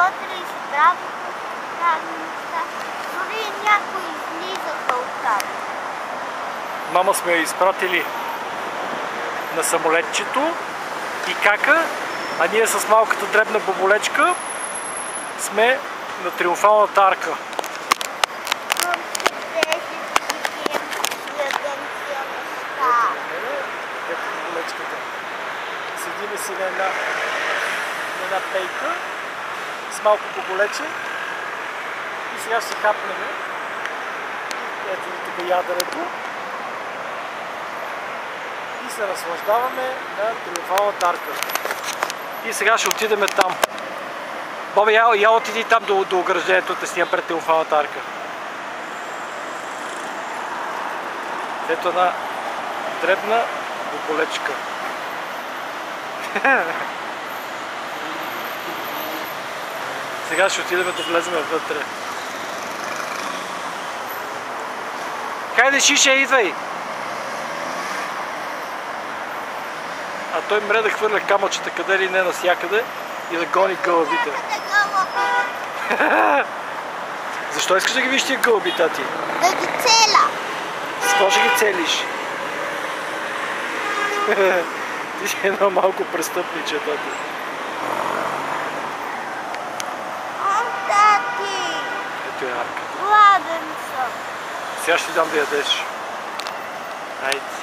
работили с работа, разни неща. Дори някои излизаха от там. Мама сме я изпратили на самолетчето и кака, а ние с малката дребна боболечка сме на Триумфалната арка. Ето боболечката. Седиме си на една пейка с малко боболече и сега ще хапнем. Ето тук яденето. И се наслаждаваме на Триумфалната арка. И сега ще отидем там. Боби, я отиди там до ограждението, да снимам пред Триумфалната арка. Ето една дребна боболечка. Сега ще отидем да влезем вътре. Хайде, Шише, идвай! А той мре да хвърля камъчета къде ли не навсякъде и да гони гълъбите. Защо искаш да ги виж тия гълъби, тати? Да ги целя. С какво ще ги целиш? Ти си едно малко престъпниче, тати. Тати! Ето е арка. Гладен съм. Сега ще ти дам да ядеш. Айде.